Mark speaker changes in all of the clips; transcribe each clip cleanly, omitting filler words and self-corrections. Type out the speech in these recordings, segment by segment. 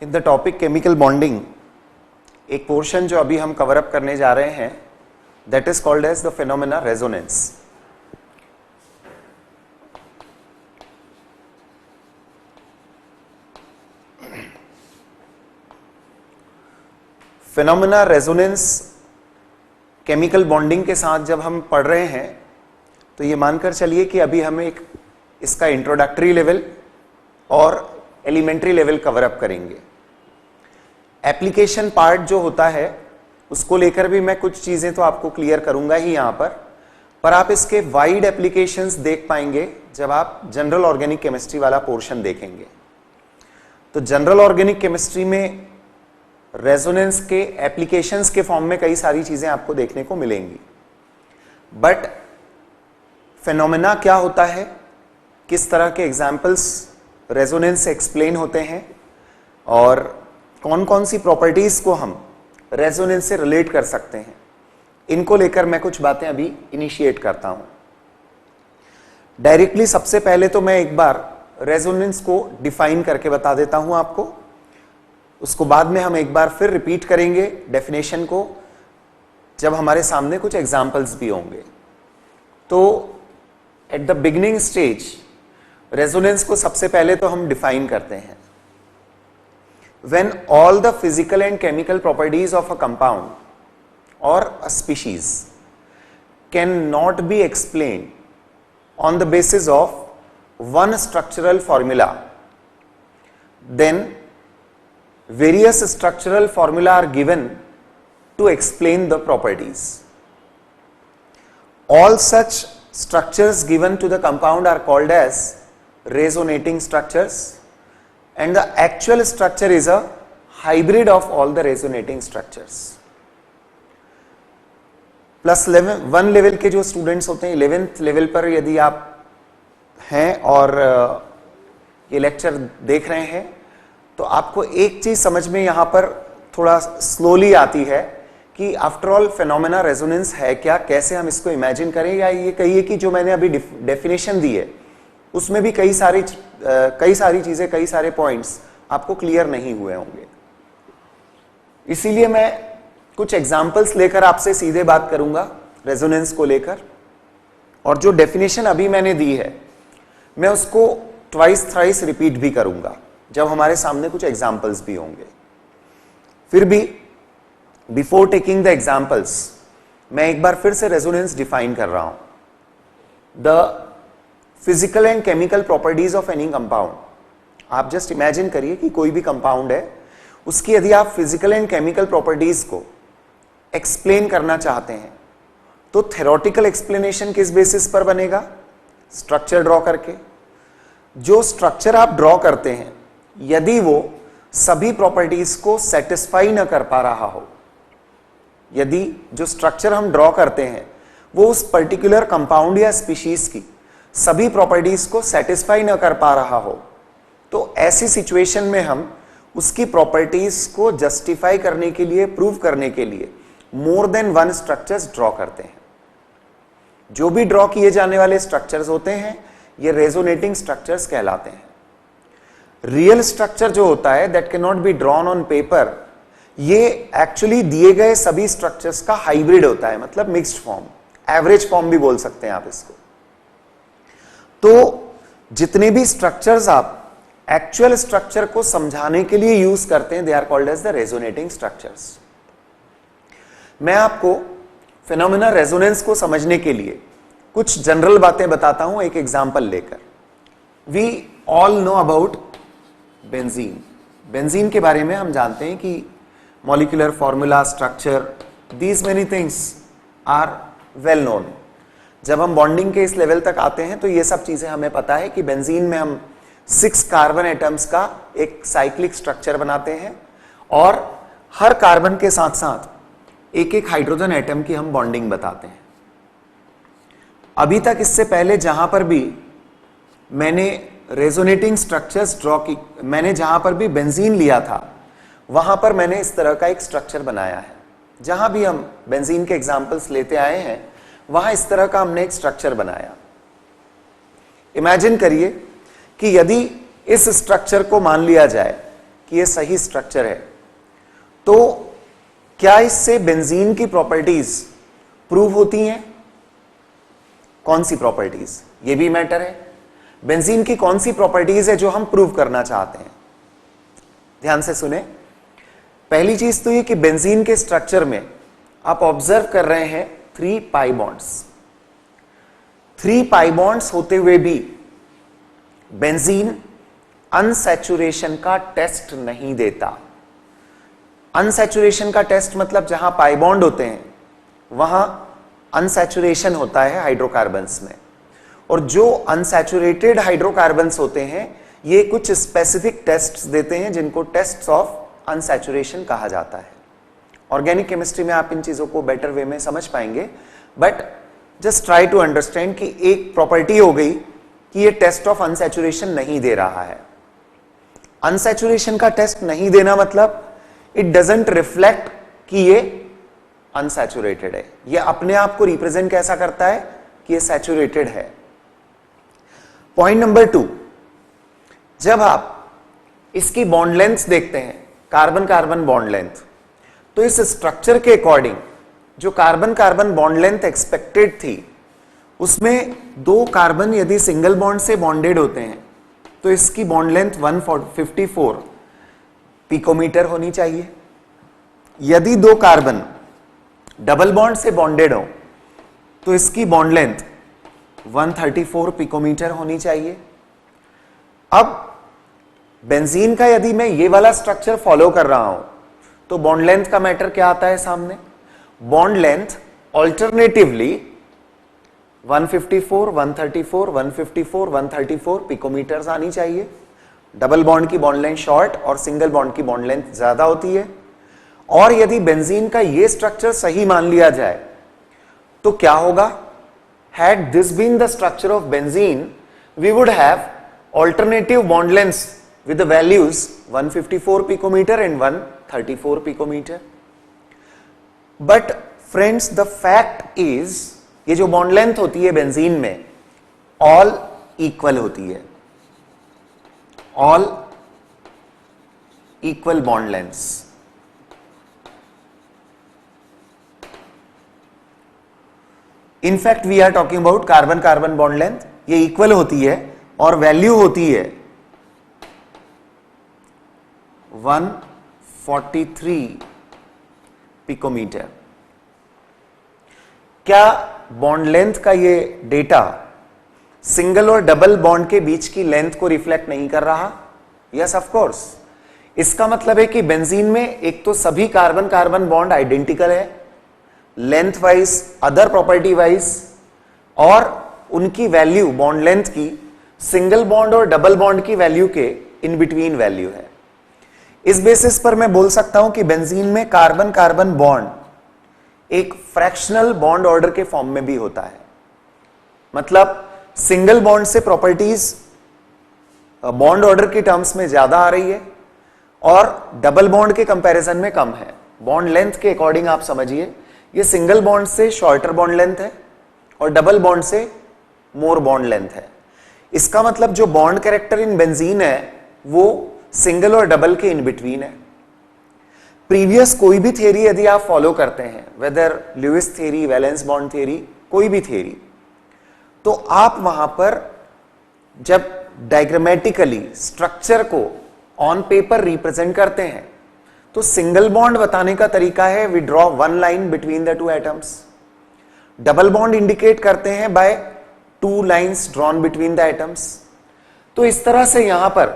Speaker 1: In the topic chemical bonding एक portion जो अभी हम कवर अप करने जा रहे हैं that is called as the phenomena resonance. Phenomena resonance chemical bonding के साथ जब हम पढ़ रहे हैं तो ये मानकर चलिए कि अभी हम एक इसका इंट्रोडक्टरी लेवल और एलिमेंट्री लेवल कवर अप करेंगे। एप्लीकेशन पार्ट जो होता है उसको लेकर भी मैं कुछ चीजें तो आपको क्लियर करूंगा ही यहां पर आप इसके वाइड एप्लीकेशंस देख पाएंगे जब आप जनरल ऑर्गेनिक केमिस्ट्री वाला पोर्शन देखेंगे। तो जनरल ऑर्गेनिक केमिस्ट्री में रेजोनेंस के एप्लीकेशंस के फॉर्म में कई सारी चीजें आपको देखने को मिलेंगी, बट फिनोमेना क्या होता है, किस तरह के एग्जाम्पल्स रेजोनेंस से एक्सप्लेन होते हैं और कौन कौन सी प्रॉपर्टीज को हम रेजोनेंस से रिलेट कर सकते हैं, इनको लेकर मैं कुछ बातें अभी इनिशिएट करता हूं। डायरेक्टली सबसे पहले तो मैं एक बार रेजोनेंस को डिफाइन करके बता देता हूं आपको, उसको बाद में हम एक बार फिर रिपीट करेंगे डेफिनेशन को जब हमारे सामने कुछ एग्जाम्पल्स भी होंगे। तो at the beginning stage resonance को सबसे पहले तो हम डिफाइन करते हैं। When all the physical and chemical properties of a compound or a species cannot be explained on the basis of one structural formula, then various structural formula are given to explain the properties. All such structures given to the compound are called as resonating structures, and the actual structure is a hybrid of all the resonating structures. Plus 1 level के जो students होते हैं 11th level पर यदि आप हैं और ये लेक्चर देख रहे हैं तो आपको एक चीज समझ में यहां पर थोड़ा स्लोली आती है कि आफ्टर ऑल फिनोमेना रेजोनेंस है क्या, कैसे हम इसको इमेजिन करें, या ये कहिए कि जो मैंने अभी डेफिनेशन दी है उसमें भी कई सारी चीजें, कई सारे पॉइंट्स आपको क्लियर नहीं हुए होंगे। इसीलिए मैं कुछ एग्जांपल्स लेकर आपसे सीधे बात करूंगा रेजोनेंस को लेकर, और जो डेफिनेशन अभी मैंने दी है मैं उसको ट्वाइस थ्राइस रिपीट भी करूंगा जब हमारे सामने कुछ एग्जांपल्स भी होंगे। फिर भी बिफोर टेकिंग द एग्जांपल्स मैं एक बार फिर से रेजोनेंस डिफाइन कर रहा हूं। The physical and chemical properties of any compound, आप जस्ट इमेजिन करिए कि कोई भी कंपाउंड है, उसकी यदि आप फिजिकल एंड केमिकल प्रॉपर्टीज को एक्सप्लेन करना चाहते हैं तो थ्योरेटिकल एक्सप्लेनेशन किस बेसिस पर बनेगा, स्ट्रक्चर ड्रॉ करके। जो स्ट्रक्चर आप ड्रॉ करते हैं यदि वो सभी प्रॉपर्टीज को सेटिस्फाई न कर पा रहा हो, यदि जो स्ट्रक्चर हम ड्रॉ करते हैं वो उस पर्टिकुलर कंपाउंड या स्पीशीज की सभी प्रॉपर्टीज को सेटिस्फाई न कर पा रहा हो, तो ऐसी सिचुएशन में हम उसकी प्रॉपर्टीज को जस्टिफाई करने के लिए, प्रूव करने के लिए more than one structures draw करते हैं। जो भी ड्रॉ किए जाने वाले स्ट्रक्चर्स होते हैं ये रेजोनेटिंग स्ट्रक्चर्स कहलाते हैं। रियल स्ट्रक्चर जो होता है that can not be drawn on paper, ये एक्चुअली दिए गए सभी स्ट्रक्चर्स का हाइब्रिड होता है, मतलब मिक्स्ड फॉर्म, एवरेज फॉर्म भी बोल सकते हैं आप इसको। तो जितने भी स्ट्रक्चर्स आप एक्चुअल स्ट्रक्चर को समझाने के लिए यूज करते हैं they are called as the resonating structures. मैं आपको फिनोमेना रेजोनेंस को समझने के लिए कुछ जनरल बातें बताता हूं एक एग्जांपल लेकर। We all know about benzene. Benzene के बारे में हम जानते हैं कि molecular formula, structure, these many things are well known. जब हम बॉन्डिंग के इस लेवल तक आते हैं तो ये सब चीजें हमें पता है कि बेंजीन में हम 6 कार्बन एटम्स का एक साइक्लिक स्ट्रक्चर बनाते हैं और हर कार्बन के साथ साथ एक एक हाइड्रोजन एटम की हम बॉन्डिंग बताते हैं। अभी तक इससे पहले जहां पर भी मैंने रेजोनेटिंग स्ट्रक्चर्स ड्रॉ की, मैंने जहां पर भी बेंजीन लिया था वहां पर मैंने इस तरह का एक स्ट्रक्चर बनाया है। जहां भी हम बेंजीन के एग्जांपल्स लेते आए हैं वहां इस तरह का हमने एक स्ट्रक्चर बनाया। इमेजिन करिए कि यदि इस स्ट्रक्चर को मान लिया जाए कि ये सही स्ट्रक्चर है, तो क्या इससे बेंजीन की प्रॉपर्टीज प्रूव होती हैं? कौन सी प्रॉपर्टीज, ये भी मैटर है। बेंजीन की कौन सी प्रॉपर्टीज है जो हम प्रूव करना चाहते हैं? ध्यान से सुने। पहली चीज तो ये कि बेंजीन के स्ट्रक्चर में आप ऑब्जर्व कर रहे हैं 3 पाई बॉन्ड्स। 3 पाई बॉन्ड्स होते हुए भी बेंजीन अनसैचुरेशन का टेस्ट नहीं देता। अनसैचुरेशन का टेस्ट मतलब जहां पाई बॉन्ड होते हैं वहां अनसैचुरेशन होता है हाइड्रोकार्बन्स में, और जो अनसैचुरेटेड हाइड्रोकार्बन्स होते हैं ये कुछ स्पेसिफिक टेस्ट्स देते हैं जिनको टेस्ट्स ऑफ अनसैचुरेशन कहा जाता है। ऑर्गेनिक केमिस्ट्री में आप इन चीजों को बेटर वे में समझ पाएंगे, but just try to understand कि एक प्रॉपर्टी हो गई कि ये टेस्ट ऑफ अनसैचुरेशन नहीं दे रहा है। अनसैचुरेशन का टेस्ट नहीं देना मतलब इट डजंट रिफ्लेक्ट कि ये अनसैचुरेटेड है, ये अपने आप को रिप्रेजेंट कैसा करता है कि ये सैचुरेटेड है। पॉइंट नंबर 2, जब आप इसकी बॉन्ड लेंथ देखते हैं, कार्बन कार्बन बॉन्ड लेंथ, तो इस स्ट्रक्चर के अकॉर्डिंग जो carbon carbon bond length expected थी उसमें 2 कार्बन यदि सिंगल बॉन्ड से बॉन्डेड होते हैं तो इसकी बॉन्ड लेंथ 154 पिकोमीटर होनी चाहिए। यदि 2 कार्बन डबल बॉन्ड से बॉन्डेड हो तो इसकी बॉन्ड लेंथ 134 पिकोमीटर होनी चाहिए। अब बेंजीन का यदि मैं ये वाला स्ट्रक्चर फॉलो कर रहा हूं तो बॉन्ड लेंथ का मैटर क्या आता है सामने? बॉन्ड लेंथ ऑल्टरनेटिवली 154, 134, 154, 134 पिकोमीटर्स आनी चाहिए। डबल बॉन्ड की बॉन्ड लेंथ शॉर्ट और सिंगल बॉन्ड की बॉन्ड लेंथ ज्यादा होती है। और यदि बेंजीन का ये स्ट्रक्चर सही मान लिया जाए तो क्या होगा? Had this been the structure of benzene, we would have alternative bond lengths with the values 154 picometer and 134 picometer. But friends, the fact is, ये जो bond length होती है बेंजीन में all equal होती है, all equal bond lengths. In fact we are talking about carbon carbon bond length, ये equal होती है और वैल्यू होती है 143 पिकोमीटर। क्या बॉन्ड लेंथ का ये डेटा सिंगल और डबल बॉन्ड के बीच की लेंथ को रिफ्लेक्ट नहीं कर रहा? Yes, of course. इसका मतलब है कि बेंजीन में एक तो सभी कार्बन कार्बन बॉन्ड आइडेंटिकल है length wise, other property wise, और उनकी वैल्यू बॉन्ड लेंथ की सिंगल बॉन्ड और डबल बॉन्ड की वैल्यू के इन बिटवीन वैल्यू है। इस बेसिस पर मैं बोल सकता हूं कि बेंजीन में कार्बन कार्बन बॉन्ड एक फ्रैक्शनल बॉन्ड ऑर्डर के फॉर्म में भी होता है। मतलब सिंगल बॉन्ड से प्रॉपर्टीज बॉन्ड ऑर्डर की टर्म्स में ज्यादा आ रही है और डबल बॉन्ड के कंपैरिजन में कम है। बॉन्ड लेंथ के अकॉर्डिंग आप समझिए ये सिंगल बॉन्ड से शॉर्टर बॉन्ड लेंथ है और डबल बॉन्ड से मोर बॉन्ड लेंथ है। इसका मतलब जो बॉन्ड कैरेक्टर इन बेंजीन है वो सिंगल और डबल के इन बिटवीन है। प्रीवियस कोई भी थ्योरी यदि आप फॉलो करते हैं, whether Lewis theory, valence bond theory, कोई भी थ्योरी, तो आप वहां पर जब डायग्रामेटिकली स्ट्रक्चर को ऑन पेपर रिप्रेजेंट करते हैं तो सिंगल बॉन्ड बताने का तरीका है we draw one line between the 2 atoms. Double bond indicate करते हैं by 2 lines drawn between the atoms. तो इस तरह से यहां पर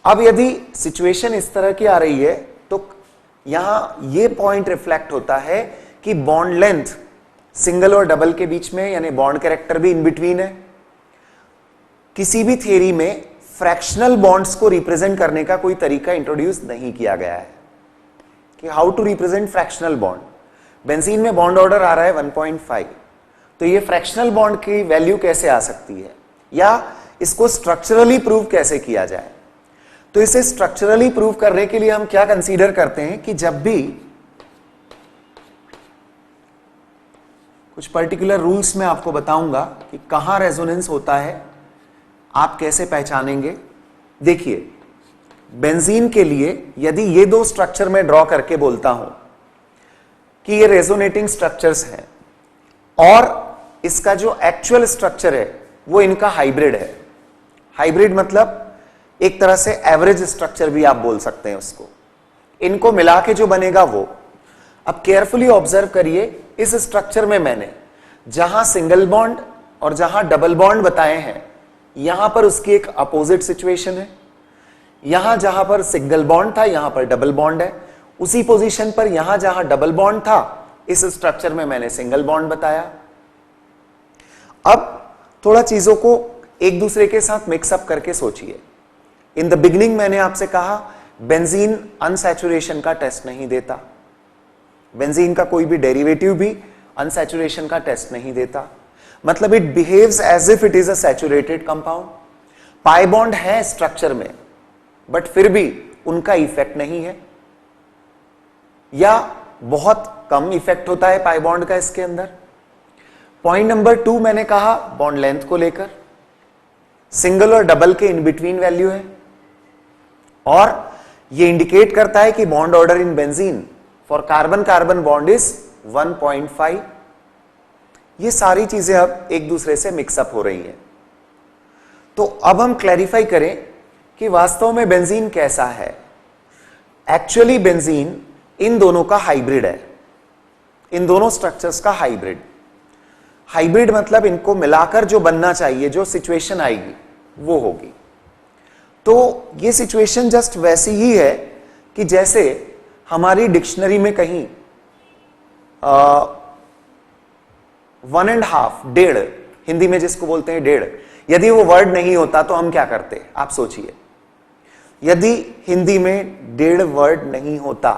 Speaker 1: अब यदि सिचुएशन इस तरह की आ रही है तो यहां ये पॉइंट रिफ्लेक्ट होता है कि बॉन्ड लेंथ सिंगल और डबल के बीच में, यानी बॉन्ड कैरेक्टर भी इन बिटवीन है। किसी भी थ्योरी में फ्रैक्शनल बॉन्ड्स को रिप्रेजेंट करने का कोई तरीका इंट्रोड्यूस नहीं किया गया है कि how to represent fractional bond. Benzene में बॉन्ड ऑर्डर आ रहा है 1.5, तो ये फ्रैक्शनल बॉन्ड की वैल्यू कैसे आ सकती है या इसको स्ट्रक्चरली प्रूव कैसे किया जाए? तो इसे स्ट्रक्चरली प्रूव करने के लिए हम क्या कंसीडर करते हैं कि जब भी कुछ पर्टिकुलर रूल्स में आपको बताऊंगा कि कहां रेजोनेंस होता है, आप कैसे पहचानेंगे। देखिए, बेंजीन के लिए यदि ये दो स्ट्रक्चर में ड्रॉ करके बोलता हूं कि ये रेजोनेटिंग स्ट्रक्चर्स हैं और इसका जो एक्चुअल स्ट्रक्चर है वो इनका हाइब्रिड है। हाइब्रिड मतलब एक तरह से एवरेज स्ट्रक्चर भी आप बोल सकते हैं उसको। इनको मिला के जो बनेगा वो। अब केयरफुली ऑब्जर्व करिए, इस स्ट्रक्चर में मैंने जहां सिंगल बॉन्ड और जहां डबल बॉन्ड बताए हैं, यहां पर उसकी एक अपोजिट सिचुएशन है। यहां जहां पर सिंगल बॉन्ड था यहां पर डबल बॉन्ड है। उसी पोजीशन पर यहां जहां डबल बॉन्ड था इस स्ट्रक्चर में मैंने सिंगल बॉन्ड बताया। अब थोड़ा चीजों को एक दूसरे के साथ मिक्सअप करके सोचिए। इन द बिगिनिंग मैंने आपसे कहा बेंजीन अनसैचुरेशन का टेस्ट नहीं देता। बेंजीन का कोई भी डेरिवेटिव भी अनसैचुरेशन का टेस्ट नहीं देता, मतलब it behaves as if it is a saturated compound. Pi bond है स्ट्रक्चर में बट फिर भी उनका इफेक्ट नहीं है, या बहुत कम इफेक्ट होता है पाई बॉन्ड का इसके अंदर। पॉइंट नंबर 2 मैंने कहा बॉन्ड लेंथ को लेकर सिंगल और डबल के इन बिटवीन वैल्यू है, और यह इंडिकेट करता है कि bond order in benzene for carbon carbon bond is 1.5। ये सारी चीजें अब एक दूसरे से मिक्सअप हो रही हैं। तो अब हम क्लैरिफाई करें कि वास्तव में बेंजीन कैसा है। एक्चुअली बेंजीन इन दोनों का हाइब्रिड है, इन दोनों स्ट्रक्चर्स का हाइब्रिड। हाइब्रिड मतलब इनको मिलाकर जो बनना चाहिए, जो सिचुएशन आएगी वो होगी। तो ये सिचुएशन जस्ट वैसी ही है कि जैसे हमारी डिक्शनरी में कहीं 1.5 डेढ़, हिंदी में जिसको बोलते हैं डेढ़, यदि वो वर्ड नहीं होता तो हम क्या करते, आप सोचिए। यदि हिंदी में डेढ़ वर्ड नहीं होता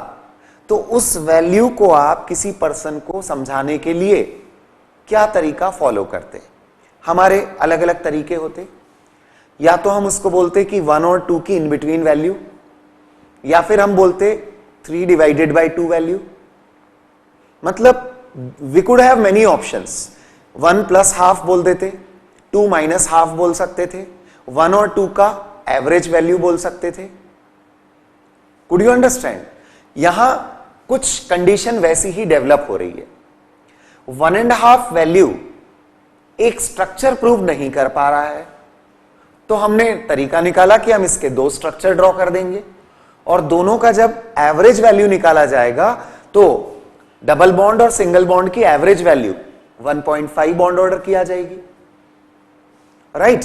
Speaker 1: तो उस वैल्यू को आप किसी पर्सन को समझाने के लिए क्या तरीका फॉलो करते। हमारे अलग अलग तरीके होते। या तो हम उसको बोलते कि 1 और 2 की इन बिटवीन वैल्यू, या फिर हम बोलते 3 डिवाइडेड बाय 2 वैल्यू। मतलब we could have many options. 1 plus half बोल देते, 2 माइनस हाफ बोल सकते थे, 1 और 2 का एवरेज वैल्यू बोल सकते थे। Could you understand? यहां कुछ कंडीशन वैसी ही डेवलप हो रही है। 1.5 वैल्यू एक स्ट्रक्चर प्रूव नहीं कर पा रहा है, तो हमने तरीका निकाला कि हम इसके 2 स्ट्रक्चर ड्रॉ कर देंगे और दोनों का जब एवरेज वैल्यू निकाला जाएगा तो डबल बॉन्ड और सिंगल बॉन्ड की एवरेज वैल्यू 1.5 बॉन्ड ऑर्डर की आ जाएगी। राइट?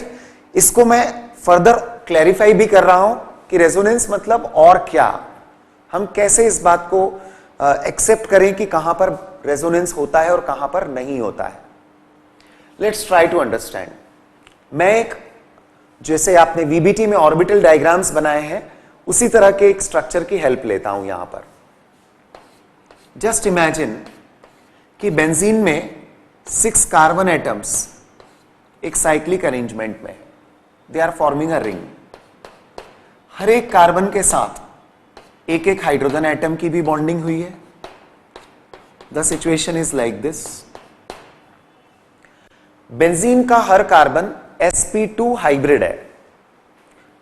Speaker 1: इसको मैं फर्दर क्लैरिफाई भी कर रहा हूं कि रेजोनेंस मतलब और क्या, हम कैसे इस बात को एक्सेप्ट करें कि कहां पर रेजोनेंस होता है और कहां पर नहीं होता है। Let's try to understand. मैं एक, जैसे आपने वीबीटी में ऑर्बिटल डायग्राम्स बनाए हैं, उसी तरह के एक स्ट्रक्चर की हेल्प लेता हूं यहां पर। जस्ट इमेजिन कि बेंजीन में 6 कार्बन एटम्स एक साइक्लिक अरेंजमेंट में, they are forming a ring. हर एक कार्बन के साथ एक एक हाइड्रोजन एटम की भी बॉन्डिंग हुई है। The situation is like this. Benzene का हर कार्बन sp2 हाइब्रिड है,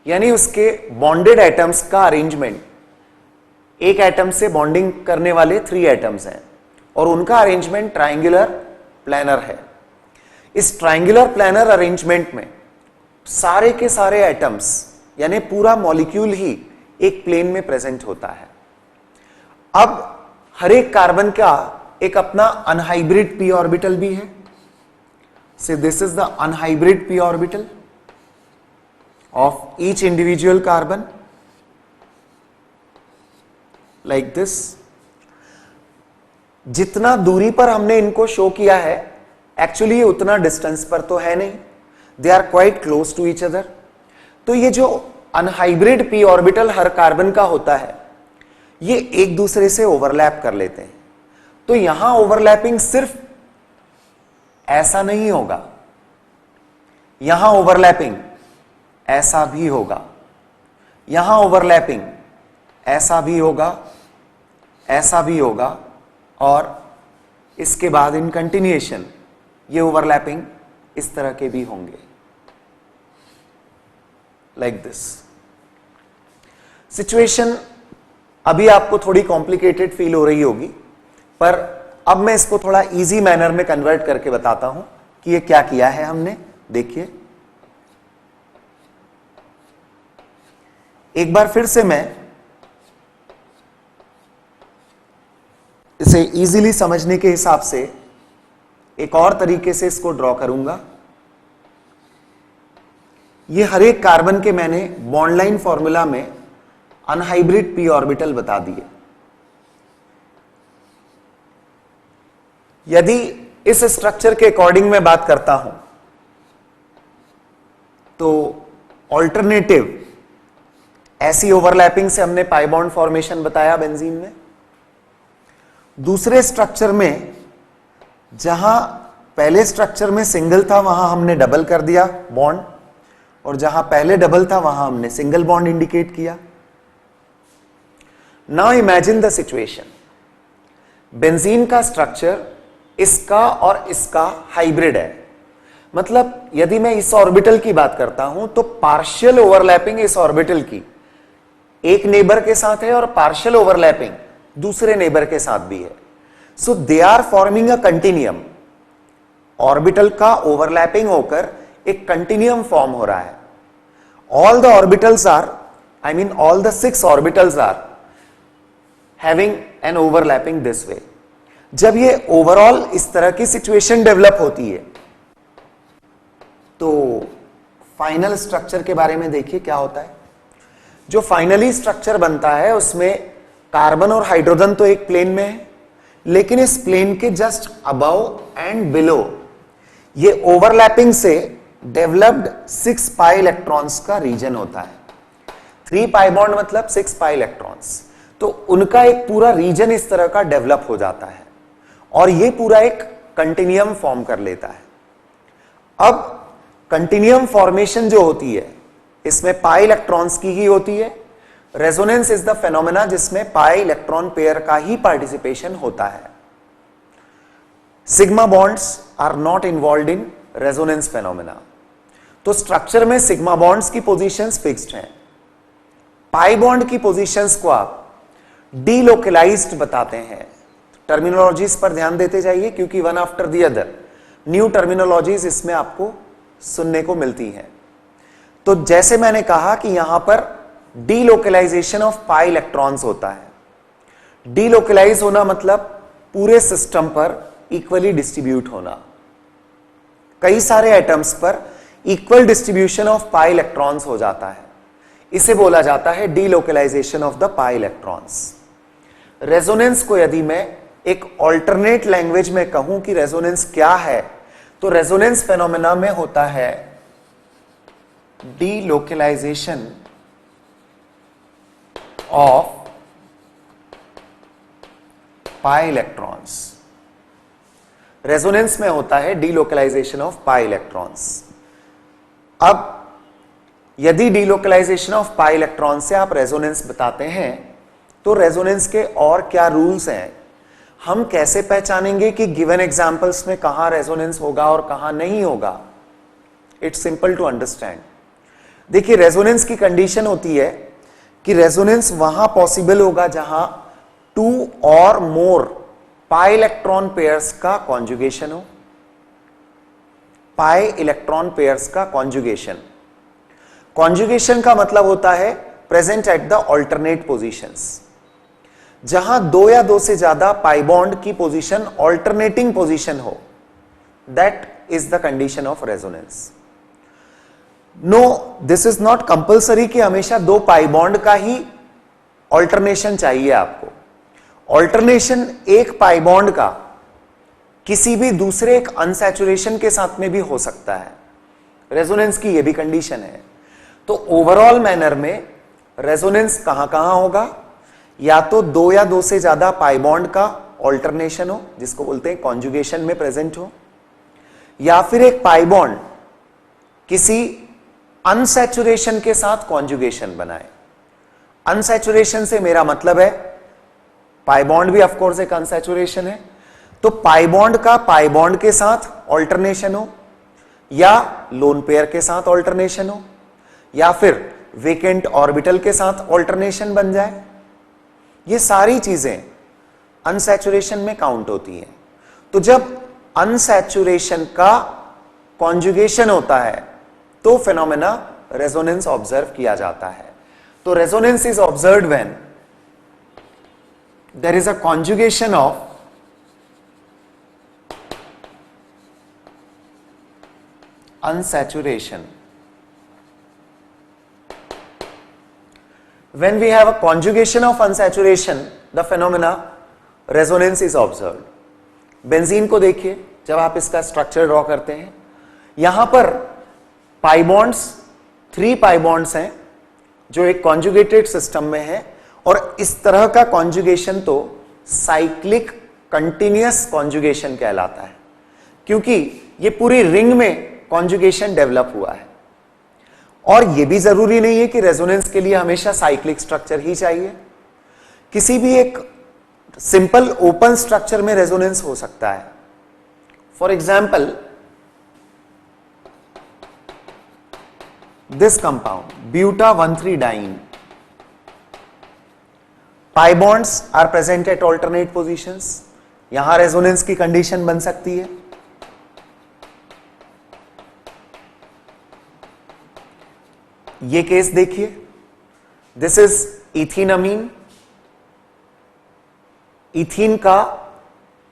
Speaker 1: यानी उसके बॉन्डेड एटम्स का अरेंजमेंट, एक एटम से बॉन्डिंग करने वाले 3 एटम्स हैं और उनका अरेंजमेंट ट्रायंगुलर प्लैनर है। इस ट्रायंगुलर प्लैनर अरेंजमेंट में सारे के सारे एटम्स यानी पूरा मॉलिक्यूल ही एक प्लेन में प्रेजेंट होता है। अब हर एक कार्बन का एक अपना अनहाइब्रिड p ऑर्बिटल भी है। So this is the unhybrid p orbital of each individual carbon like this. जितना दूरी पर हमने इनको शो किया है, एक्चुअली ये उतना डिस्टेंस पर तो है नहीं, they are quite close to each other. तो ये जो अनहाइब्रिड p ऑर्बिटल हर कार्बन का होता है, ये एक दूसरे से ओवरलैप कर लेते हैं। तो यहां ओवरलैपिंग सिर्फ ऐसा नहीं होगा, यहां ओवरलैपिंग ऐसा भी होगा, यहां ओवरलैपिंग ऐसा भी होगा, ऐसा भी होगा, और इसके बाद इन कंटिन्यूएशन ये ओवरलैपिंग इस तरह के भी होंगे, लाइक दिस। सिचुएशन अभी आपको थोड़ी कॉम्प्लिकेटेड फील हो रही होगी, पर अब मैं इसको थोड़ा इजी मैनर में कन्वर्ट करके बताता हूं कि ये क्या किया है हमने। देखिए, एक बार फिर से मैं इसे इजीली समझने के हिसाब से एक और तरीके से इसको ड्रॉ करूंगा। ये हर एक कार्बन के मैंने बॉन्ड लाइन फॉर्मूला में अनहाइब्रिड पी ऑर्बिटल बता दिए। यदि इस स्ट्रक्चर के अकॉर्डिंग मैं बात करता हूं तो ऑल्टरनेटिव ऐसी ओवरलैपिंग से हमने पाई बॉन्ड फॉर्मेशन बताया बेंजीन में। दूसरे स्ट्रक्चर में जहां पहले स्ट्रक्चर में सिंगल था वहां हमने डबल कर दिया बॉन्ड, और जहां पहले डबल था वहां हमने सिंगल बॉन्ड इंडिकेट किया। Now imagine the situation, benzene का स्ट्रक्चर इसका और इसका हाइब्रिड है। मतलब यदि मैं इस ऑर्बिटल की बात करता हूं तो पार्शियल ओवरलैपिंग इस ऑर्बिटल की एक नेबर के साथ है और पार्शियल ओवरलैपिंग दूसरे नेबर के साथ भी है। So they are forming a continuum. Orbital का ओवरलैपिंग होकर एक कंटिन्यूम फॉर्म हो रहा है। All the orbitals are, I mean all the 6 orbitals are having an overlapping this way. जब ये ओवरऑल इस तरह की सिचुएशन डेवलप होती है तो फाइनल स्ट्रक्चर के बारे में देखिए क्या होता है। जो फाइनली स्ट्रक्चर बनता है उसमें कार्बन और हाइड्रोजन तो एक प्लेन में है, लेकिन इस प्लेन के जस्ट अबव एंड बिलो ये ओवरलैपिंग से डेवलप्ड 6 पाई इलेक्ट्रॉन्स का रीजन होता है। 3 पाई बॉन्ड मतलब 6 पाई इलेक्ट्रॉन्स, तो उनका एक पूरा रीजन इस तरह का डेवलप हो जाता है और ये पूरा एक कंटिन्यूम फॉर्म कर लेता है। अब कंटिन्यूम फॉर्मेशन जो होती है इसमें पाई इलेक्ट्रॉन्स की ही होती है। रेजोनेंस इज द फेनोमेना जिसमें पाई इलेक्ट्रॉन पेयर का ही पार्टिसिपेशन होता है। Sigma bonds are not involved in resonance phenomena. तो स्ट्रक्चर में सिग्मा बॉन्ड्स की पोजीशंस फिक्स्ड हैं। पाई बॉन्ड की पोजीशंस को आप डीलोकलाइज्ड बताते हैं। टर्मिनोलॉजीज पर ध्यान देते जाइए क्योंकि one after the other new terminologies इसमें आपको सुनने को मिलती हैं। तो जैसे मैंने कहा कि यहां पर डीलोकलाइजेशन ऑफ पाई इलेक्ट्रॉन्स होता है। डीलोकलाइज होना मतलब पूरे सिस्टम पर इक्वली डिस्ट्रीब्यूट होना। कई सारे एटम्स पर equal distribution of pi electrons हो जाता है। इसे बोला जाता है delocalisation of the pi electrons. Resonance को यदि मैं एक ऑल्टरनेट लैंग्वेज में कहूं कि रेजोनेंस क्या है, तो रेजोनेंस फेनोमेना में होता है delocalisation of pi electrons. Resonance में होता है डीलोकलाइजेशन ऑफ पाई इलेक्ट्रॉन्स। अब यदि डीलोकलाइजेशन ऑफ पाई इलेक्ट्रॉन से आप रेजोनेंस बताते हैं तो रेजोनेंस के और क्या रूल्स हैं, हम कैसे पहचानेंगे कि गिवन एग्जांपल्स में कहां रेजोनेंस होगा और कहां नहीं होगा। It's simple to understand. देखिए, रेजोनेंस की कंडीशन होती है कि रेजोनेंस वहां पॉसिबल होगा जहां 2 और मोर पाई इलेक्ट्रॉन पेयर्स का कॉन्जुगेशन हो। पाई इलेक्ट्रॉन पेयर्स का कॉन्जुगेशन, कॉन्जुगेशन का मतलब होता है present at the alternate positions. जहां 2 या 2 से ज्यादा पाई बॉन्ड की पोजीशन ऑल्टरनेटिंग पोजीशन हो, that is the condition of resonance. No, this is not compulsory कि हमेशा 2 पाई बॉन्ड का ही ऑल्टरनेशन चाहिए आपको। ऑल्टरनेशन एक पाई बॉन्ड का किसी भी दूसरे एक अनसैचुरेशन के साथ में भी हो सकता है। रेजोनेंस की यह भी कंडीशन है। तो ओवरऑल मैनर में रेजोनेंस कहां कहां होगा, या तो 2 या 2 से ज्यादा पाई बॉन्ड का ऑल्टरनेशन हो जिसको बोलते हैं कॉन्जुगेशन में प्रेजेंट हो, या फिर एक पाई बॉन्ड किसी अनसैचुरेशन के साथ कॉन्जुगेशन बनाए। अनसैचुरेशन से मेरा मतलब है पाई बॉन्ड भी ऑफ कोर्स एक अनसैचुरेशन है, तो पाई बॉन्ड का पाई बॉन्ड के साथ ऑल्टरनेशन हो, या लोन पेयर के साथ ऑल्टरनेशन हो, या फिर वेकेंट ऑर्बिटल के साथ ऑल्टरनेशन बन जाए, ये सारी चीजें अनसैचुरेशन में काउंट होती हैं। तो जब अनसैचुरेशन का कॉन्जुगेशन होता है तो फिनोमेना रेजोनेंस ऑब्जर्व किया जाता है। तो resonance is observed when there is a conjugation of unsaturation. When we have a conjugation of unsaturation, the phenomena resonance is observed. Benzene को देखिए, जब आप इसका स्ट्रक्चर ड्रॉ करते हैं, यहां पर पाई बॉन्ड्स 3 पाई बॉन्ड्स हैं जो एक कॉन्जुगेटेड सिस्टम में है, और इस तरह का कॉन्जुगेशन तो साइक्लिक कंटिन्यूअस कॉन्जुगेशन कहलाता है, क्योंकि ये पूरी रिंग में कॉन्जुगेशन डेवलप हुआ है। और यह भी जरूरी नहीं है कि रेजोनेंस के लिए हमेशा साइक्लिक स्ट्रक्चर ही चाहिए, किसी भी एक सिंपल ओपन स्ट्रक्चर में रेजोनेंस हो सकता है। For example, this compound buta 1,3-डाइन, pi bonds are present at alternate positions, यहां रेजोनेंस की कंडीशन बन सकती है। ये केस देखिए, दिस इज इथीनमीन, इथीन का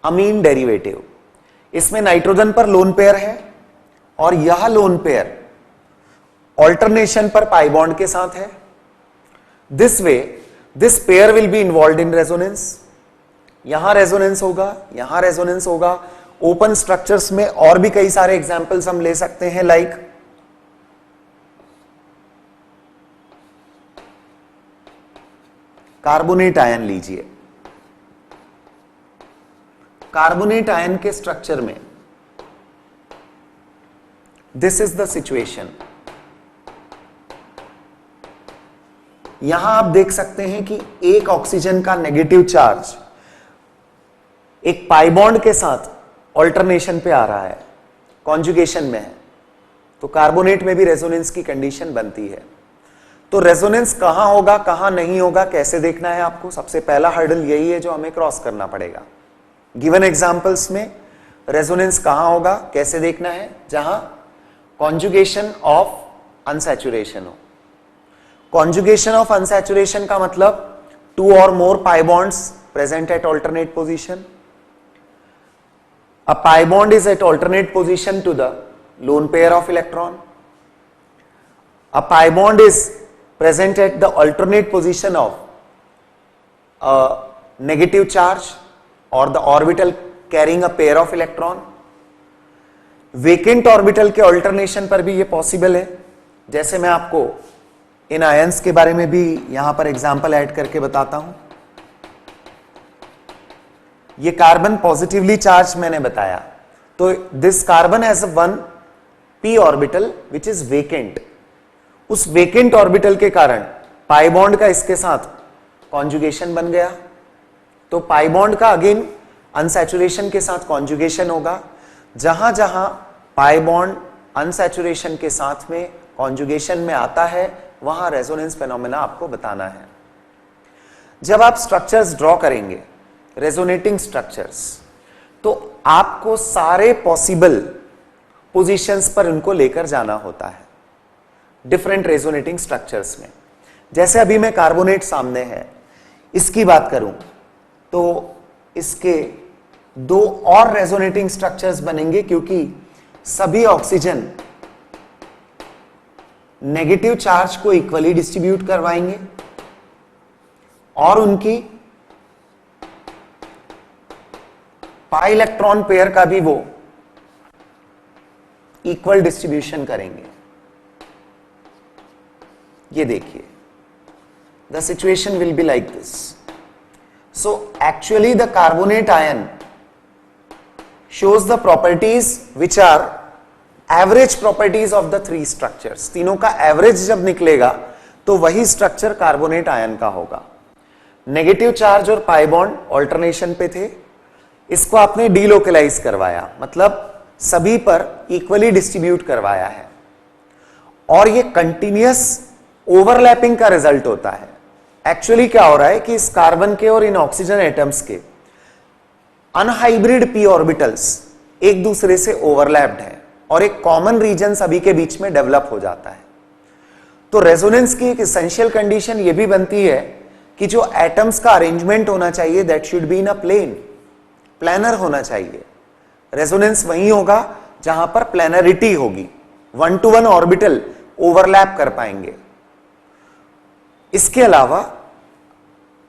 Speaker 1: अमीन डेरिवेटिव, इसमें नाइट्रोजन पर लोन पेयर है और यह लोन पेयर ऑल्टरनेशन पर पाई बॉन्ड के साथ है। This way this pair will be involve in resonance, यहां रेजोनेंस होगा, यहां रेजोनेंस होगा। ओपन स्ट्रक्चर्स में और भी कई सारे एग्जाम्पल्स हम ले सकते हैं, लाइक कार्बोनेट आयन लीजिए, कार्बोनेट आयन के स्ट्रक्चर में दिस इज द सिचुएशन। यहां आप देख सकते हैं कि एक ऑक्सीजन का नेगेटिव चार्ज एक पाई बॉन्ड के साथ ऑल्टरनेशन पे आ रहा है, कॉन्जुगेशन में है, तो कार्बोनेट में भी रेजोनेंस की कंडीशन बनती है। तो रेजोनेंस कहां होगा, कहां नहीं होगा, कैसे देखना है आपको? सबसे पहला हर्डल यही है जो हमें क्रॉस करना पड़ेगा। गिवन एग्जांपल्स में रेजोनेंस कहां होगा, कैसे देखना है? जहां कॉन्जुगेशन ऑफ अनसैचुरेशन हो। कॉन्जुगेशन ऑफ अनसैचुरेशन का मतलब 2 or more pi bonds present at alternate position. A pi bond is at alternate position to the lone pair of electron. A pi bond is present at the alternate position of a negative charge or the orbital carrying a pair of electron. Vacant orbital के alternation पर भी ये possible है, जैसे मैं आपको इन ions के बारे में भी यहां पर एग्जाम्पल ऐड करके बताता हूं। ये कार्बन पॉजिटिवली चार्ज मैंने बताया, तो this carbon has one p orbital which is vacant. उस वेकेंट ऑर्बिटल के कारण पाई बॉन्ड का इसके साथ कॉन्जुगेशन बन गया, तो पाई बॉन्ड का अगेन अनसैचुरेशन के साथ कॉन्जुगेशन होगा। जहां जहां पाई बॉन्ड अनसैचुरेशन के साथ में कॉन्जुगेशन में आता है वहां रेजोनेंस फेनोमेना आपको बताना है। जब आप स्ट्रक्चर्स ड्रॉ करेंगे, रेजोनेटिंग स्ट्रक्चर्स, तो आपको सारे पॉसिबल पोजीशंस पर उनको लेकर जाना होता है डिफरेंट रेजोनेटिंग स्ट्रक्चर्स में। जैसे अभी मैं कार्बोनेट सामने है, इसकी बात करूं तो इसके 2 और रेजोनेटिंग स्ट्रक्चर्स बनेंगे, क्योंकि सभी ऑक्सीजन नेगेटिव चार्ज को इक्वली डिस्ट्रीब्यूट करवाएंगे और उनकी पाई इलेक्ट्रॉन पेयर का भी वो इक्वल डिस्ट्रीब्यूशन करेंगे। ये देखिए, the situation will be like this. So actually the carbonate ion shows the properties which are average properties of the 3 structures। तीनों का एवरेज जब निकलेगा तो वही स्ट्रक्चर कार्बोनेट आयन का होगा। नेगेटिव चार्ज और पाई बॉन्ड ऑल्टरनेशन पे थे, इसको आपने डीलोकलाइज करवाया, मतलब सभी पर इक्वली डिस्ट्रीब्यूट करवाया है, और ये कंटिन्यूअस ओवरलैपिंग का रिजल्ट होता है। एक्चुअली क्या हो रहा है कि इस कार्बन के और इन ऑक्सीजन एटम्स के अनहाइब्रिड पी ऑर्बिटल्स एक दूसरे से ओवरलैप्ड है और एक कॉमन रीजन सभी के बीच में डेवलप हो जाता है। तो रेजोनेंस की एक एसेंशियल कंडीशन यह भी बनती है कि जो एटम्स का अरेंजमेंट होना चाहिए that should be in a planar होना चाहिए। रेजोनेंस वहीं होगा जहां पर प्लानरिटी होगी, 1 to 1 ऑर्बिटल ओवरलैप कर पाएंगे। इसके अलावा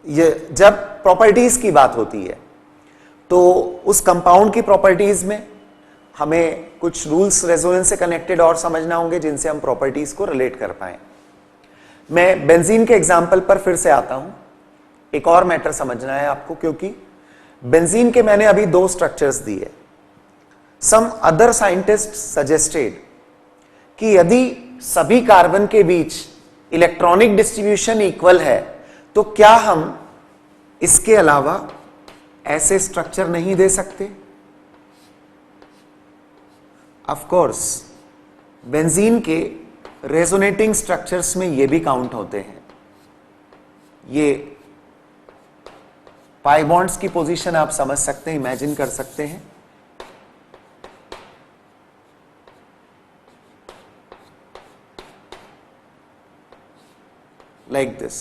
Speaker 1: ये जब प्रॉपर्टीज की बात होती है तो उस कंपाउंड की प्रॉपर्टीज में हमें कुछ रूल्स रेजोनेंस से कनेक्टेड और समझना होंगे जिनसे हम प्रॉपर्टीज को रिलेट कर पाए। मैं बेंजीन के एग्जाम्पल पर फिर से आता हूं। एक और मैटर समझना है आपको, क्योंकि बेंजीन के मैंने अभी 2 स्ट्रक्चर्स दिए। सम अदर साइंटिस्ट सजेस्टेड कि यदि सभी कार्बन के बीच इलेक्ट्रॉनिक डिस्ट्रीब्यूशन इक्वल है तो क्या हम इसके अलावा ऐसे स्ट्रक्चर नहीं दे सकते? ऑफ कोर्स बेंजीन के रेजोनेटिंग स्ट्रक्चर्स में ये भी काउंट होते हैं। ये पाई बॉन्ड्स की पोजीशन आप समझ सकते हैं, इमेजिन कर सकते हैं। Like this.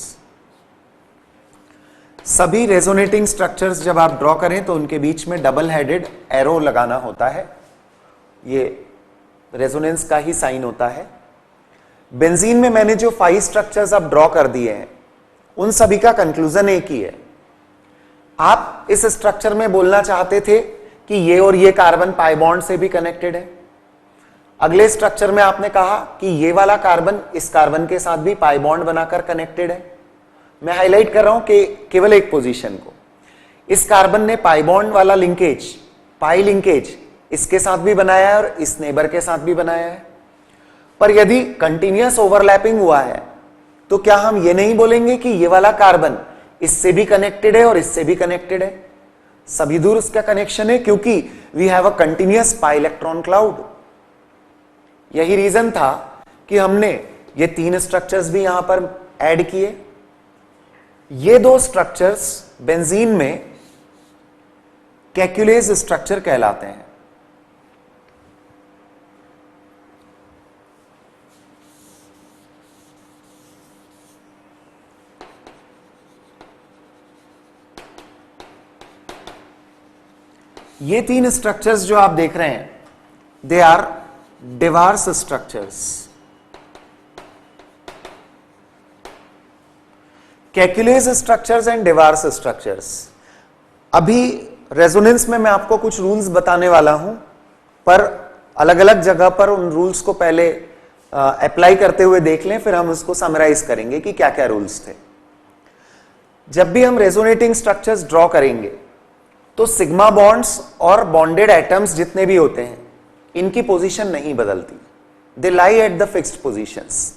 Speaker 1: सभी रेजोनेटिंग स्ट्रक्चर्स जब आप ड्रॉ करें तो उनके बीच में डबल हेडेड एरो लगाना होता है। ये रेजोनेंस का ही साइन होता है। बेंजीन में मैंने जो 5 स्ट्रक्चर्स अब ड्रॉ कर दिए हैं उन सभी का कंक्लूजन एक ही है। आप इस स्ट्रक्चर में बोलना चाहते थे कि ये और ये कार्बन पाई बॉन्ड से भी कनेक्टेड है। अगले स्ट्रक्चर में आपने कहा कि ये वाला कार्बन इस कार्बन के साथ भी पाई बॉन्ड बनाकर कनेक्टेड है। मैं हाईलाइट कर रहा हूं कि केवल एक पोजीशन को। इस कार्बन ने पाई बॉन्ड वाला लिंकेज, पाई लिंकेज इसके साथ भी बनाया है और इस नेबर के साथ भी बनाया है। पर यदि कंटिन्यूअस ओवरलैपिंग हुआ है तो क्या हम ये नहीं बोलेंगे कि ये वाला कार्बन इससे भी कनेक्टेड है और इससे भी कनेक्टेड है? सभी दूर उसका कनेक्शन है, क्योंकि we have a continuous pi electron cloud. यही रीजन था कि हमने ये 3 स्ट्रक्चर्स भी यहां पर ऐड किए। ये 2 स्ट्रक्चर्स बेंजीन में कैक्युलेज स्ट्रक्चर कहलाते हैं। ये 3 स्ट्रक्चर्स जो आप देख रहे हैं they are Dewar's structures. Kekule's structures and Dewar's structures. अभी रेजोनेंस में मैं आपको कुछ रूल्स बताने वाला हूं, पर अलग अलग जगह पर उन रूल्स को पहले अप्लाई करते हुए देख लें, फिर हम उसको समराइज करेंगे कि क्या क्या रूल्स थे। जब भी हम रेजोनेटिंग स्ट्रक्चर्स ड्रॉ करेंगे तो सिग्मा बॉन्ड्स और बॉन्डेड एटम्स जितने भी होते हैं इनकी पोजीशन नहीं बदलती, they lie at the fixed positions.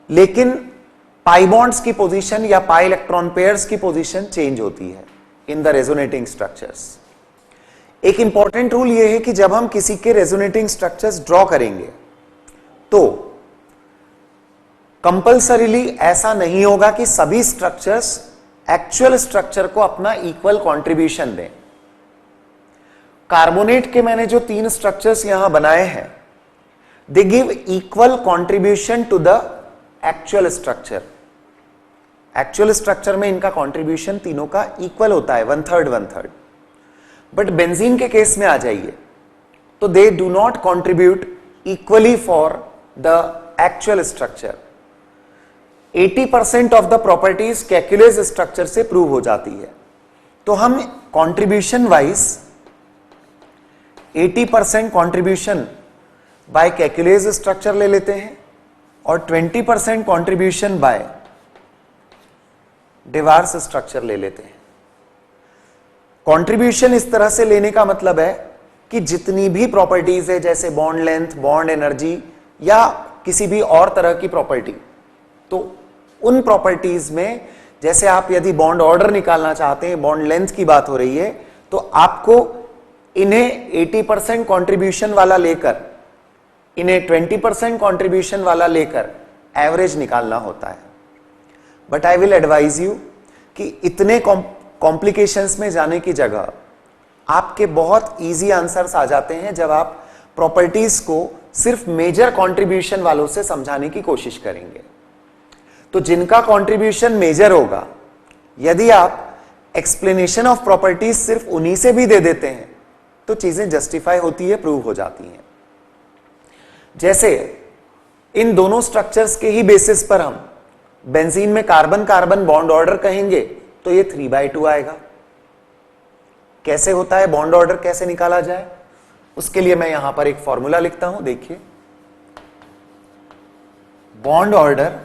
Speaker 1: लेकिन पाई बॉन्ड्स की पोजीशन या पाई इलेक्ट्रॉन पेयर्स की पोजीशन चेंज होती है इन द रेजोनेटिंग स्ट्रक्चर्स। एक इंपॉर्टेंट रूल यह है कि जब हम किसी के रेजोनेटिंग स्ट्रक्चर्स ड्रॉ करेंगे तो कंपल्सरीली ऐसा नहीं होगा कि सभी स्ट्रक्चर्स एक्चुअल स्ट्रक्चर को अपना इक्वल कंट्रीब्यूशन दें। कार्बोनेट के मैंने जो 3 स्ट्रक्चर्स यहां बनाए हैं they give equal contribution to the actual structure. Actual structure में इनका कंट्रीब्यूशन तीनों का इक्वल होता है, 1/3 1/3। बट बेंजीन के केस में आ जाइए तो they do not contribute equally for the actual structure. 80% of the properties Kekule's structure से प्रूव हो जाती है। तो हम contribution wise 80% contribution by Kekule's structure ले लेते हैं और 20% कंट्रीब्यूशन बाय डिवार्स स्ट्रक्चर ले लेते हैं। कंट्रीब्यूशन इस तरह से लेने का मतलब है कि जितनी भी प्रॉपर्टीज है, जैसे बॉन्ड लेंथ, बॉन्ड एनर्जी या किसी भी और तरह की प्रॉपर्टी, तो उन प्रॉपर्टीज में जैसे आप यदि बॉन्ड ऑर्डर निकालना चाहते हैं, बॉन्ड लेंथ की बात हो रही है, तो आपको इन्हें 80% कंट्रीब्यूशन वाला लेकर, इन्हें 20% कंट्रीब्यूशन वाला लेकर एवरेज निकालना होता है। But I will advise you कि इतने कॉम्प्लिकेशंस में जाने की जगह आपके बहुत इजी आंसर्स आ जाते हैं जब आप प्रॉपर्टीज को सिर्फ मेजर कंट्रीब्यूशन वालों से समझाने की कोशिश करेंगे। तो जिनका कंट्रीब्यूशन मेजर होगा, यदि आप एक्सप्लेनेशन ऑफ प्रॉपर्टीज सिर्फ उन्हीं से भी दे देते हैं तो चीजें जस्टिफाई होती है, प्रूव हो जाती हैं। जैसे इन दोनों स्ट्रक्चर्स के ही बेसिस पर हम बेंजीन में कार्बन कार्बन बॉन्ड ऑर्डर कहेंगे तो ये 3/2 आएगा। कैसे होता है बॉन्ड ऑर्डर, कैसे निकाला जाए, उसके लिए मैं यहां पर एक फॉर्मूला लिखता हूं। देखिए, bond order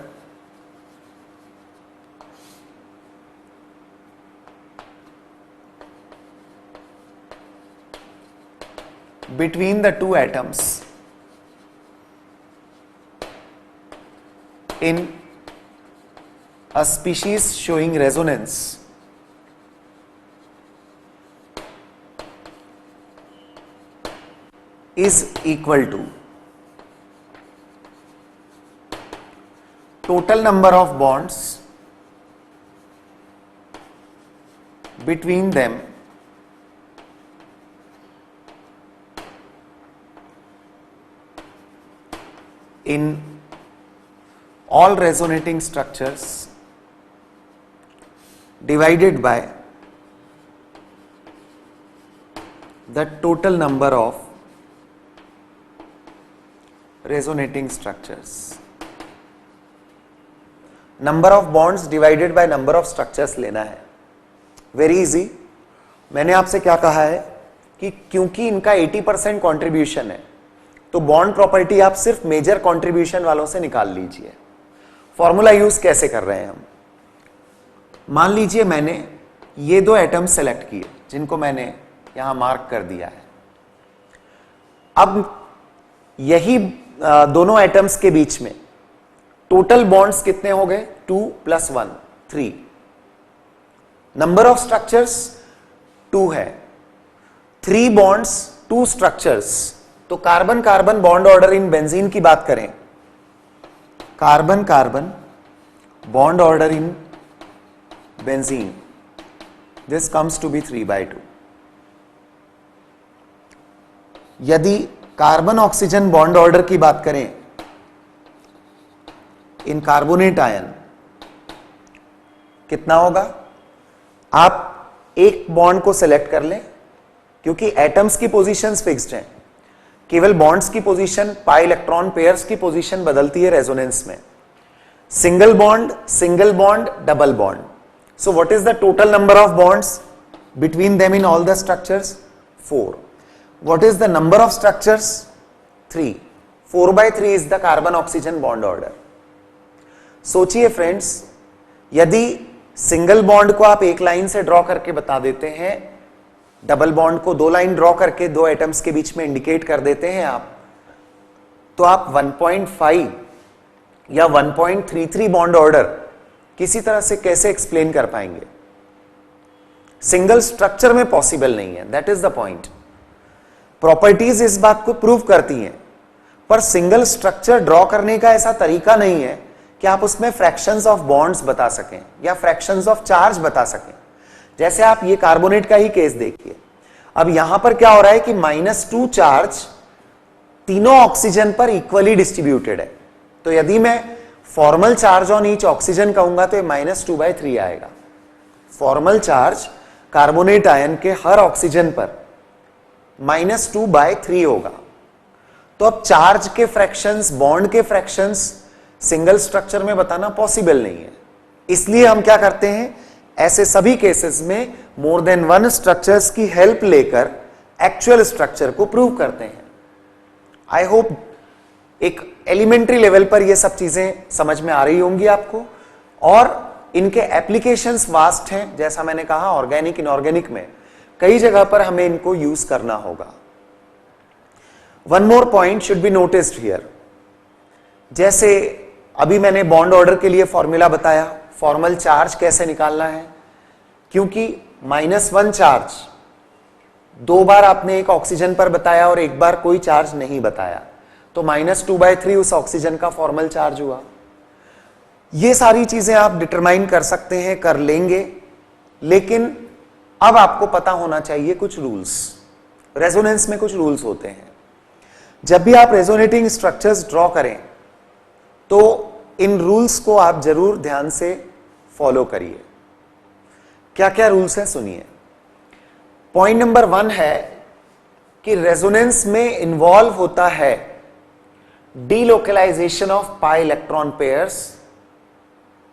Speaker 1: between the two atoms in a species showing resonance is equal to total number of bonds between them in all resonating structures divided by the total number of resonating structures. Number of bonds divided by number of structures लेना है। Very easy. मैंने आपसे क्या कहा है कि क्योंकि इनका 80% कॉन्ट्रीब्यूशन है तो बॉन्ड प्रॉपर्टी आप सिर्फ मेजर कंट्रीब्यूशन वालों से निकाल लीजिए। फॉर्मूला यूज कैसे कर रहे हैं हम? मान लीजिए मैंने ये दो एटम सेलेक्ट किए जिनको मैंने यहां मार्क कर दिया है। अब यही दोनों एटम्स के बीच में टोटल बॉन्ड्स कितने हो गए? 2 + 1 3। नंबर ऑफ स्ट्रक्चर्स 2 है। 3 बॉन्ड्स 2 स्ट्रक्चर्स। तो carbon carbon bond order in benzene की बात करें, carbon carbon bond order in benzene, this comes to be 3/2। यदि कार्बन ऑक्सीजन बॉन्ड ऑर्डर की बात करें इन कार्बोनेट आयन, कितना होगा? आप एक बॉन्ड को सेलेक्ट कर लें क्योंकि एटम्स की पोजीशंस फिक्स्ड हैं, केवल बॉन्ड्स की पोजीशन, पाई इलेक्ट्रॉन पेयर्स की पोजीशन बदलती है रेजोनेंस में। Single bond, double bond. So what is the total number of bonds between them in all the structures? 4। What is the number of structures? 3। 4/3 is the carbon oxygen bond order. सोचिए friends, यदि single bond को आप एक line से draw करके बता देते हैं, डबल बॉन्ड को 2 लाइन ड्रॉ करके 2 एटम्स के बीच में इंडिकेट कर देते हैं आप, तो आप 1.5 या 1.33 बॉन्ड ऑर्डर किसी तरह से कैसे एक्सप्लेन कर पाएंगे? सिंगल स्ट्रक्चर में पॉसिबल नहीं है। That is the point. Properties इस बात को प्रूव करती हैं, पर सिंगल स्ट्रक्चर ड्रॉ करने का ऐसा तरीका नहीं है कि आप उसमें फ्रैक्शंस ऑफ बॉन्ड्स बता सकें या फ्रैक्शंस ऑफ चार्ज बता सकें। जैसे आप ये कार्बोनेट का ही केस देखिए। अब यहां पर क्या हो रहा है कि -2 चार्ज तीनों ऑक्सीजन पर इक्वली डिस्ट्रीब्यूटेड है। तो यदि मैं formal charge on each oxygen कहूंगा तो ये -2/3 आएगा। फॉर्मल चार्ज कार्बोनेट आयन के हर ऑक्सीजन पर -2/3 होगा। तो अब चार्ज के फ्रैक्शंस, बॉन्ड के फ्रैक्शंस सिंगल स्ट्रक्चर में बताना पॉसिबल नहीं है। इसलिए हम क्या करते हैं, ऐसे सभी केसेस में मोर देन 1 स्ट्रक्चर्स की हेल्प लेकर एक्चुअल स्ट्रक्चर को प्रूव करते हैं। आई होप एक एलिमेंट्री लेवल पर ये सब चीजें समझ में आ रही होंगी आपको, और इनके एप्लीकेशंस वास्ट हैं। जैसा मैंने कहा, ऑर्गेनिक, इनऑर्गेनिक में कई जगह पर हमें इनको यूज करना होगा। One more point should be noticed here. जैसे अभी मैंने बॉन्ड ऑर्डर के लिए फॉर्मूला बताया, फॉर्मल चार्ज कैसे निकालना है, क्योंकि -1 चार्ज 2 बार आपने एक ऑक्सीजन पर बताया और 1 बार कोई चार्ज नहीं बताया, तो -2/3 उस ऑक्सीजन का फॉर्मल चार्ज हुआ। ये सारी चीजें आप डिटरमाइन कर सकते हैं, कर लेंगे, लेकिन अब आपको पता होना चाहिए कुछ रूल्स। रेजोनेंस में कुछ रूल्स होते हैं। जब भी आप रेजोनेटिंग स्ट्रक्चर्स ड्रॉ करें तो इन रूल्स को आप जरूर ध्यान से फॉलो करिए। क्या क्या रूल्स हैं सुनिए। पॉइंट नंबर 1 है कि रेजोनेंस में इन्वॉल्व होता है delocalisation of pi electron pairs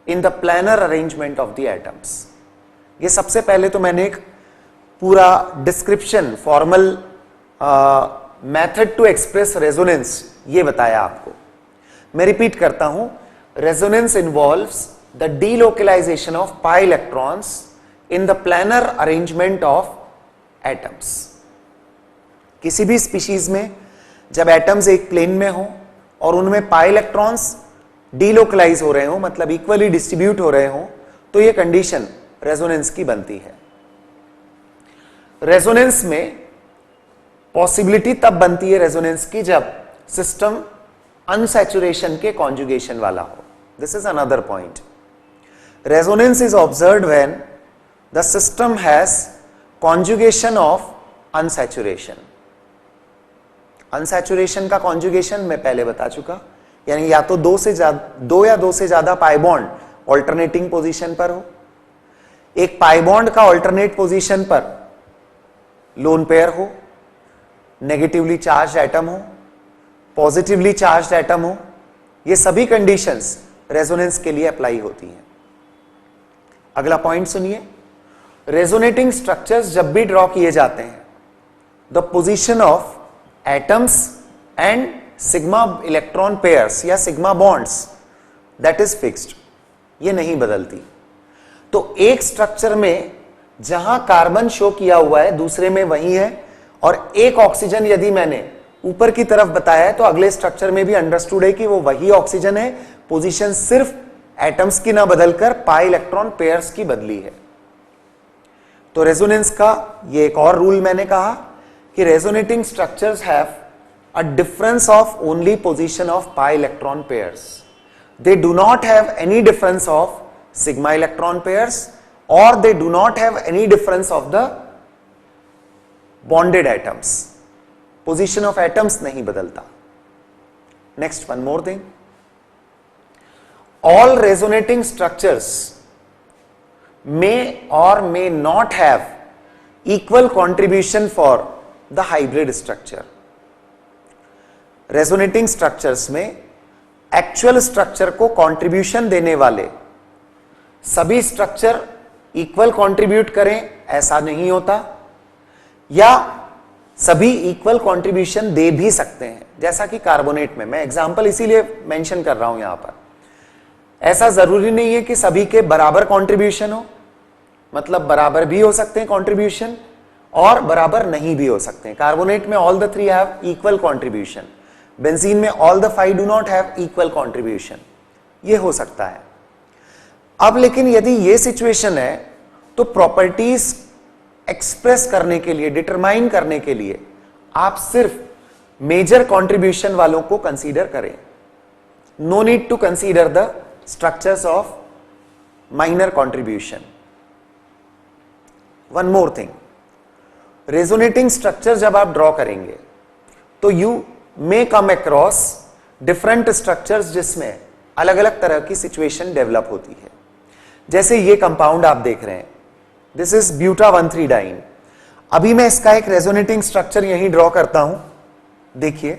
Speaker 1: in the planar arrangement of the atoms. ये सबसे पहले तो मैंने एक पूरा description, formal method to express resonance ये बताया आपको। मैं रिपीट करता हूं, resonance involves the delocalisation of pi electrons in the planar arrangement of atoms. किसी भी स्पीशीज में जब एटम्स एक प्लेन में हो और उनमें पाई इलेक्ट्रॉन्स डीलोकलाइज हो रहे हो, मतलब इक्वली डिस्ट्रीब्यूट हो रहे हो, तो यह कंडीशन रेजोनेंस की बनती है। रेजोनेंस में पॉसिबिलिटी तब बनती है रेजोनेंस की जब सिस्टम अनसैचुरेशन के कॉन्जुगेशन वाला हो। This is another point. Resonance is observed when the system has conjugation of unsaturation. Unsaturation का कॉन्जुगेशन मैं पहले बता चुका, यानी या तो दो या दो से ज्यादा पाई बॉन्ड ऑल्टरनेटिंग पोजीशन पर हो, एक पाई बॉन्ड का ऑल्टरनेट पोजीशन पर लोन पेयर हो, नेगेटिवली चार्ज एटम हो, पॉजिटिवली चार्ज एटम हो। ये सभी कंडीशंस रेजोनेंस के लिए अप्लाई होती हैं। अगला पॉइंट सुनिए। रेजोनेटिंग स्ट्रक्चर्स जब भी ड्रॉ किए जाते हैं, the position of atoms and sigma electron pairs या sigma bonds that is fixed, ये नहीं बदलती। तो एक स्ट्रक्चर में जहां कार्बन शो किया हुआ है दूसरे में वही है, और एक ऑक्सीजन यदि मैंने ऊपर की तरफ बताया है तो अगले स्ट्रक्चर में भी अंडरस्टूड है कि वो वही ऑक्सीजन है। पोजीशन सिर्फ एटम्स की ना बदलकर पाई इलेक्ट्रॉन पेयर्स की बदली है। तो रेजोनेंस का ये एक और रूल मैंने कहा कि resonating structures have a difference of only position of pi electron pairs. They do not have any difference of sigma electron pairs or they do not have any difference of the bonded atoms. Position of atoms नहीं बदलता। Next, one more thing. All resonating structures may or may not have equal contribution for the hybrid structure. Resonating structures में actual structure को contribution देने वाले सभी structure equal contribute करें ऐसा नहीं होता, या सभी इक्वल कंट्रीब्यूशन दे भी सकते हैं। जैसा कि कार्बोनेट में, मैं एग्जांपल इसीलिए मेंशन कर रहा हूं यहां पर। ऐसा जरूरी नहीं है कि सभी के बराबर कंट्रीब्यूशन हो, मतलब बराबर भी हो सकते हैं कंट्रीब्यूशन और बराबर नहीं भी हो सकते हैं। कार्बोनेट में all the 3 have equal contribution, benzene में all the 5 do not have equal contribution, ये हो सकता है। अब लेकिन यदि ये सिचुएशन है तो प्रॉपर्टीज एक्सप्रेस करने के लिए, डिटरमाइन करने के लिए आप सिर्फ मेजर कंट्रीब्यूशन वालों को कंसीडर करें। No need to consider the structures of minor contribution. One more thing, resonating structure जब आप ड्रॉ करेंगे तो you may come across different structures जिसमें अलग अलग तरह की सिचुएशन डेवलप होती है। जैसे ये कंपाउंड आप देख रहे हैं, दिस इज ब्यूटा 1,3-डाइन। अभी मैं इसका एक रेजोनेटिंग स्ट्रक्चर यहीं ड्रॉ करता हूं, देखिए